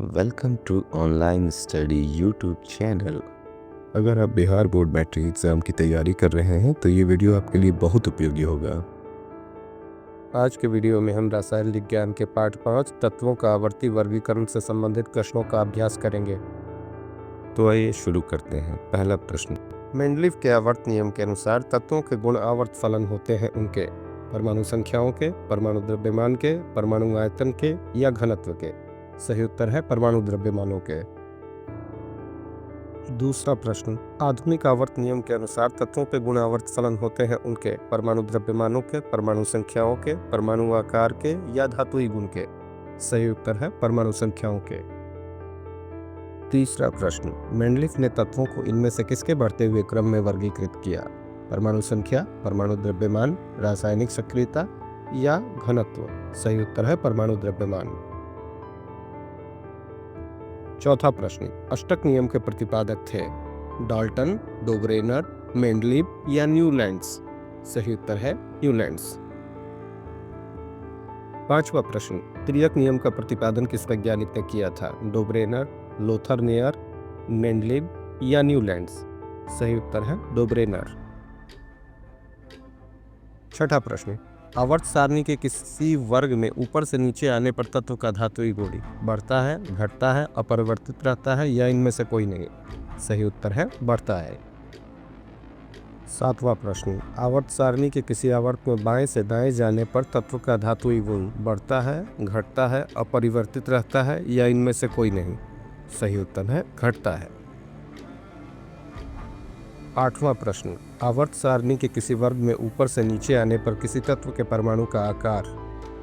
Welcome to online study YouTube channel. अगर आप Bihar board matric exam की तैयारी कर रहे हैं तो ये वीडियो आपके लिए बहुत उपयोगी होगा। आज के वीडियो में हम रसायन विज्ञान के पाठ 5 तत्वों का आवर्ती वर्गीकरण से संबंधित प्रश्नों का अभ्यास करेंगे। तो आइए शुरू करते हैं। पहला प्रश्न, मेंडलीव के आवर्त नियम के अनुसार तत्वों के गुण आवर्त फलन होते हैं उनके परमाणु संख्याओं के, परमाणु द्रव्यमान के, परमाणु आयतन के या घनत्व के। सही उत्तर है परमाणु द्रव्यमानों के। दूसरा प्रश्न, आधुनिक आवर्त नियम के अनुसार तत्वों पे गुण आवर्त फलन होते हैं उनके परमाणु द्रव्यमानों के, परमाणु संख्याओं के, परमाणु आकार के या धातुई गुण के। सही उत्तर है परमाणु संख्याओं के। तीसरा प्रश्न, मेंडलीव ने तत्वों को इनमें से किसके बढ़ते हुए क्रम में वर्गीकृत किया? परमाणु संख्या, परमाणु द्रव्यमान, रासायनिक सक्रियता या घनत्व। सही उत्तर है परमाणु द्रव्यमान। चौथा प्रश्न, अष्टक नियम के प्रतिपादक थे डाल्टन, डोब्रेनर, मेंडलीव या न्यूलैंड्स। सही उत्तर है न्यूलैंड्स। पांचवा प्रश्न, त्रियक नियम का प्रतिपादन किस वैज्ञानिक ने किया था? डोब्रेनर, लोथरनेयर, मेंडलीव या न्यूलैंड्स। सही उत्तर है डोब्रेनर। छठा प्रश्न, आवर्त सारणी के किसी वर्ग में ऊपर से नीचे आने पर तत्व का धातुई गुण बढ़ता है, घटता है, अपरिवर्तित रहता है या इनमें से कोई नहीं। सही उत्तर है बढ़ता है। सातवां प्रश्न, आवर्त सारणी के किसी आवर्त में बाएं से दाएं जाने पर तत्व का धातुई गुण बढ़ता है, घटता है, अपरिवर्तित रहता है या इनमें से कोई नहीं। सही उत्तर है घटता है। आठवां प्रश्न, आवर्त सारणी के किसी वर्ग में ऊपर से नीचे आने पर किसी तत्व के परमाणु का आकार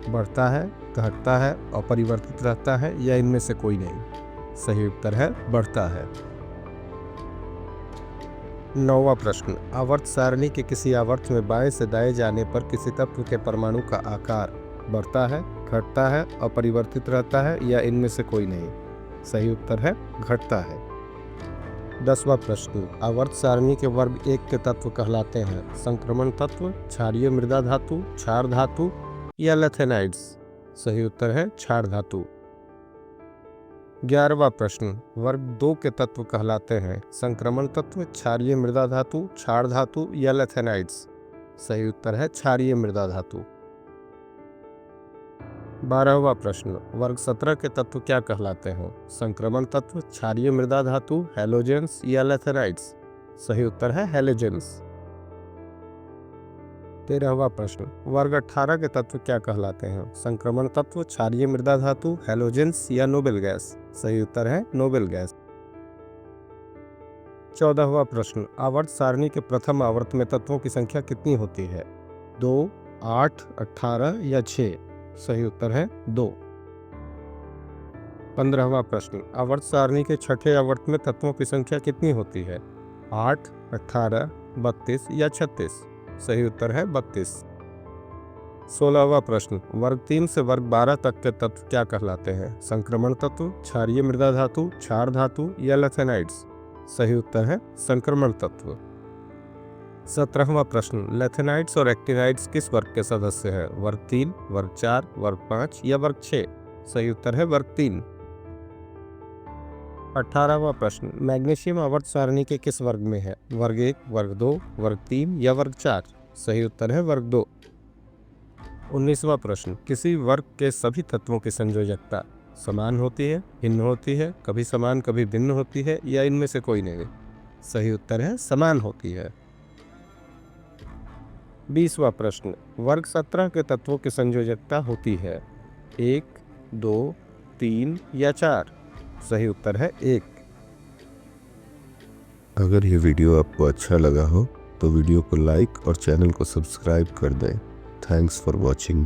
बढ़ता है, घटता है, अपरिवर्तित रहता है या इनमें से कोई नहीं। सही उत्तर है बढ़ता है। नौवां प्रश्न, आवर्त सारणी के किसी आवर्त में बाएं से दाएं जाने पर किसी तत्व के परमाणु का आकार बढ़ता है, घटता है, अपरिवर्तित रहता है या इनमें से कोई नहीं। सही उत्तर है घटता है। 10वां प्रश्न, आवर्त सारणी के वर्ग 1 के तत्व कहलाते हैं संक्रमण तत्व, क्षारीय मृदा धातु, क्षार धातु या लैथेनाइड्स। सही उत्तर है क्षार धातु। 11वां प्रश्न, वर्ग 2 के तत्व कहलाते हैं संक्रमण तत्व, क्षारीय मृदा धातु, क्षार धातु या लैथेनाइड्स। सही उत्तर है क्षारीय मृदा धातु। 12वां प्रश्न, वर्ग 17 के तत्व क्या कहलाते हैं? संक्रमण तत्व, क्षारीय मृदा धातु, हैलोजेंस या लैथेनाइड्स। सही उत्तर है हैलोजेंस। 13वां प्रश्न, वर्ग 18 के तत्व क्या कहलाते हैं? संक्रमण तत्व, क्षारीय मृदा धातु, हैलोजेंस या नोबेल गैस। सही उत्तर है नोबेल गैस। 14वां प्रश्न, आवर्त सारणी के प्रथम आवर्त में तत्वों की संख्या कितनी होती है? 2, 8, 18 या 6। सही उत्तर है 2। 15वां प्रश्न, आवर्त सारणी के छठे आवर्त में तत्वों की संख्या कितनी होती है? 8, 18, 32 या 36। सही उत्तर है 32। 16वां प्रश्न, वर्ग 3 से वर्ग 12 तक के तत्व क्या कहलाते हैं? संक्रमण तत्व, क्षारीय मृदा धातु, क्षार धातु या लैथेनाइड्स। सही उत्तर है संक्रमण तत्व। 17वां प्रश्न, लैथेनाइड्स और एक्टिनाइड्स किस वर्ग के सदस्य हैं? वर्ग 3, वर्ग 4, वर्ग 5 या वर्ग 6। सही उत्तर है वर्ग 3। 18वां प्रश्न, मैग्नीशियम आवर्त सारणी के किस वर्ग में है? वर्ग 1, वर्ग 2, वर्ग 3 या वर्ग 4। सही उत्तर है वर्ग 2। 19वां प्रश्न, किसी वर्ग के सभी तत्वों की संयोजकता समान होती है, भिन्न होती है, कभी समान कभी भिन्न होती है या इनमें से कोई नहीं। सही उत्तर है समान होती है। 20वां प्रश्न, वर्ग 17 के तत्वों की संयोजकता होती है 1, 2, 3 या 4। सही उत्तर है 1। अगर ये वीडियो आपको अच्छा लगा हो तो वीडियो को लाइक और चैनल को सब्सक्राइब कर दें। Thanks for watching.